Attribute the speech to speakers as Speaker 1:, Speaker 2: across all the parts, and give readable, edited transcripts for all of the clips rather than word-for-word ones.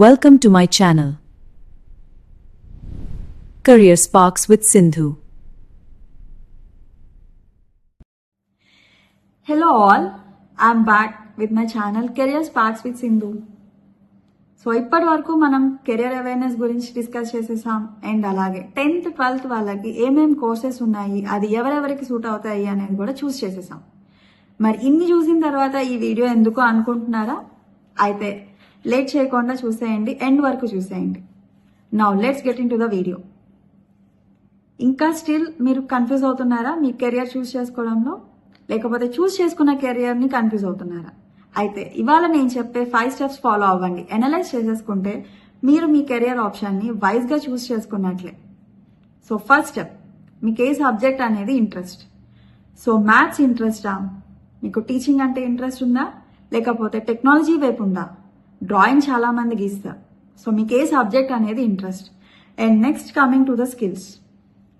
Speaker 1: Welcome to my channel. Career Sparks with Sindhu.
Speaker 2: Hello all, I'm back with my channel Career Sparks with Sindhu. So ఇప్పటి వరకు మనం career awareness గురించి discuss చేసేసాం. And అలాగే 10th 12th వాళ్ళకి ఏమేం courses ఉన్నాయి, అది ఎవరెవరికి సూట్ అవుతాయి అనేది కూడా చూస్ చేసేసాం. మరి ఇన్ని చూసిన తర్వాత ఈ వీడియో ఎందుకు అనుకుంటున్నారా? అయితే లేట్ చేయకుండా చూసేయండి, ఎండ్ వరకు చూసేయండి. Now let's get in to the video. ఇంకా స్టిల్ మీరు కన్ఫ్యూజ్ అవుతున్నారా మీ కెరియర్ చూస్ చేసుకోవడంలో, లేకపోతే చూస్ చేసుకున్న కెరియర్ని కన్ఫ్యూజ్ అవుతున్నారా? అయితే ఇవాళ నేను చెప్పే 5 స్టెప్స్ ఫాలో అవ్వండి. అనలైజ్ చేసేసుకుంటే మీరు మీ కెరియర్ ఆప్షన్ని వైజ్గా చూస్ చేసుకున్నట్లే. సో ఫస్ట్ స్టెప్, మీకు ఏ సబ్జెక్ట్ అనేది ఇంట్రెస్ట్. సో మ్యాథ్స్ ఇంట్రెస్టా, మీకు టీచింగ్ అంటే ఇంట్రెస్ట్ ఉందా, లేకపోతే టెక్నాలజీ వైపు ఉందా, డ్రాయింగ్ చాలా మంది గీస్తారు. సో మీకు ఏ సబ్జెక్ట్ అనేది interest. And next coming to the skills,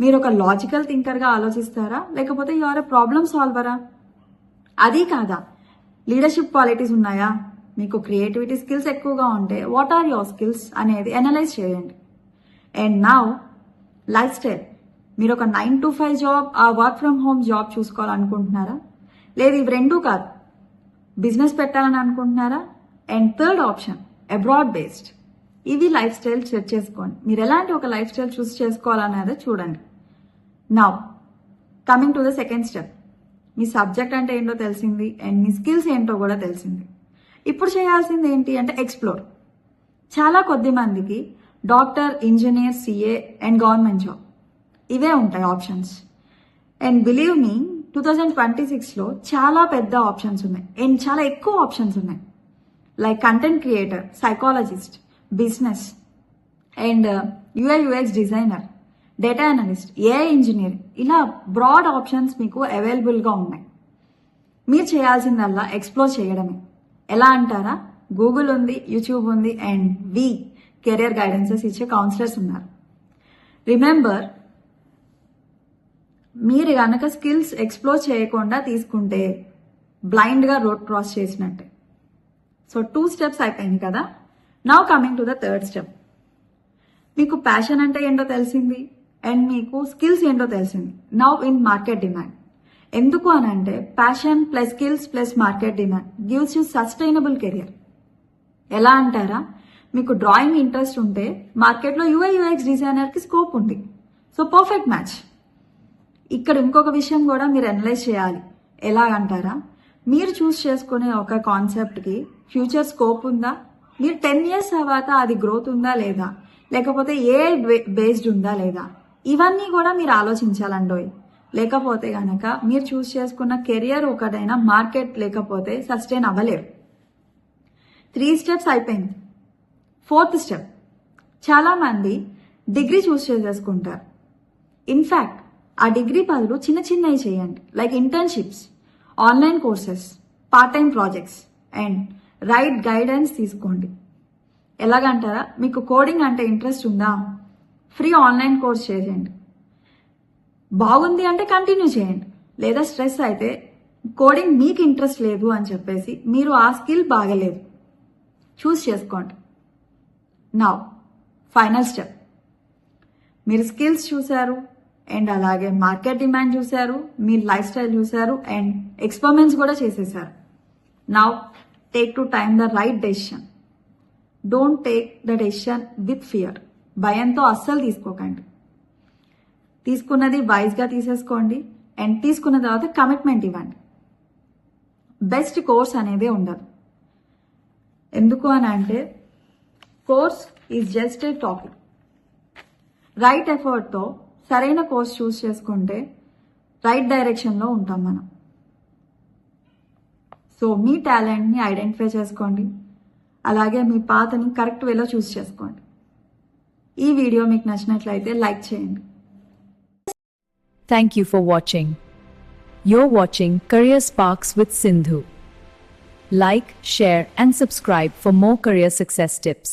Speaker 2: మీరు ఒక లాజికల్ థింకర్గా ఆలోచిస్తారా, లేకపోతే యు ఆర్ ఎ ప్రాబ్లమ్ సాల్వరా? అది కాదా, లీడర్షిప్ క్వాలిటీస్ ఉన్నాయా, మీకు క్రియేటివిటీ స్కిల్స్ ఎక్కువగా ఉంటే వాట్ ఆర్ యువర్ స్కిల్స్ అనేది అనలైజ్ చేయండి. అండ్ నౌ లైఫ్ స్టైల్, మీరు ఒక 9 to 5 జాబ్, ఆ వర్క్ ఫ్రమ్ హోమ్ జాబ్ చూసుకోవాలనుకుంటున్నారా, లేదు ఇవి రెండూ కాదు బిజినెస్ పెట్టాలని అనుకుంటున్నారా? And third option abroad based. ఇవి లైఫ్ స్టైల్ సెట్ చేసుకోండి. మీరు ఎలాంటి ఒక లైఫ్ స్టైల్ చూస్ చేసుకోవాలనేది చూడండి. Now coming to the second step, me subject అంటే ఏంటో తెలిసింది అండ్ మీ స్కిల్స్ ఏంటో కూడా తెలిసింది. ఇప్పుడు చేయాల్సింది ఏంటి అంటే ఎక్స్ప్లోర్. చాలా కొద్ది మందికి doctor, engineer, CA and government job ఇవే ఉంటాయి ఆప్షన్స్. అండ్ బిలీవ్ మీ 2026లో చాలా పెద్ద ఆప్షన్స్ ఉన్నాయి అండ్ చాలా ఎక్కువ ఆప్షన్స్ ఉన్నాయి. Like content creator, psychologist, business and UI UX designer, data analyst, AI engineer, ఇలా బ్రాడ్ ఆప్షన్స్ మీకు అవైలబుల్గా ఉన్నాయి. మీరు చేయాల్సిందల్లా ఎక్స్ప్లోర్ చేయడమే. ఎలా అంటారా, గూగుల్ ఉంది, యూట్యూబ్ ఉంది అండ్ కెరియర్ గైడెన్సెస్ ఇచ్చే కౌన్సిలర్స్ ఉన్నారు. రిమెంబర్, మీరు కనుక స్కిల్స్ ఎక్స్ప్లోర్ చేయకుండా తీసుకుంటే బ్లైండ్గా రోడ్ క్రాస్ చేసినట్టే. సో 2 స్టెప్స్ అయిపోయింది కదా. Now coming to the third step, మీకు ప్యాషన్ అంటే ఏంటో తెలిసింది అండ్ మీకు స్కిల్స్ ఏంటో తెలిసింది. Now in market demand. ఎందుకు అని అంటే passion plus skills plus market demand gives you sustainable career. ఎలా అంటారా, మీకు డ్రాయింగ్ ఇంట్రెస్ట్ ఉంటే మార్కెట్లో యూఐ యూఎక్స్ డిజైనర్కి స్కోప్ ఉంది. So perfect match. ఇక్కడ ఇంకొక విషయం కూడా మీరు అనలైజ్ చేయాలి. ఎలాగంటారా, మీరు చూస్ చేసుకునే ఒక కాన్సెప్ట్కి ఫ్యూచర్ స్కోప్ ఉందా, మీరు 10 years తర్వాత అది గ్రోత్ ఉందా లేదా, లేకపోతే ఏఐ బేస్డ్ ఉందా లేదా, ఇవన్నీ కూడా మీరు ఆలోచించాలండోయ్. లేకపోతే గనక మీరు చూస్ చేసుకున్న కెరియర్ ఒకటైనా మార్కెట్ లేకపోతే సస్టైన్ అవ్వలేరు. 3 స్టెప్స్ అయిపోయింది. 4th స్టెప్, చాలా మంది డిగ్రీ చూస్ చేసేసుకుంటారు. ఇన్ఫ్యాక్ట్ ఆ డిగ్రీ బదులు చిన్న చిన్నవి చేయండి. Like internships, online courses, part time projects and right guidance తీసుకోండి. ఎలాగంటారా, మీకు కోడింగ్ అంటే ఇంట్రెస్ట్ ఉందా, ఫ్రీ ఆన్లైన్ కోర్స్ చేయండి. బాగుంది అంటే కంటిన్యూ చేయండి. లేదా స్ట్రెస్ అయితే కోడింగ్ మీకు ఇంట్రెస్ట్ లేదు అని చెప్పేసి మీరు ఆ స్కిల్ బాగలేదు చూస్ చేసుకోండి. నౌ ఫైనల్ స్టెప్, మీరు స్కిల్స్ చూశారు అండ్ అలాగే మార్కెట్ డిమాండ్ చూశారు, మీ లైఫ్ స్టైల్ చూశారు అండ్ ఎక్స్పెరిమెంట్స్ కూడా చేసేసారు. Now take to time the right decision. Don't take the decision with fear. భయంతో అస్సలు తీసుకోకండి. తీసుకున్నది వైజ్గా తీసేసుకోండి అండ్ తీసుకున్న తర్వాత కమిట్మెంట్ ఇవ్వండి. బెస్ట్ కోర్స్ అనేదే ఉండదు. ఎందుకు అని అంటే course is just a topic. Right ఎఫర్ట్తో సరైన కోర్స్ చూస్ చేసుకుంటే రైట్ డైరెక్షన్లో ఉంటాం మనం. సో మీ టాలెంట్ని ఐడెంటిఫై చేసుకోండి, అలాగే మీ పాత్ని కరెక్ట్ వేలో చూస్ చేసుకోండి. ఈ వీడియో మీకు నచ్చినట్లయితే లైక్ చేయండి.
Speaker 1: Thank you for watching. You're watching Career Sparks with Sindhu. Like, share and subscribe for more career success tips.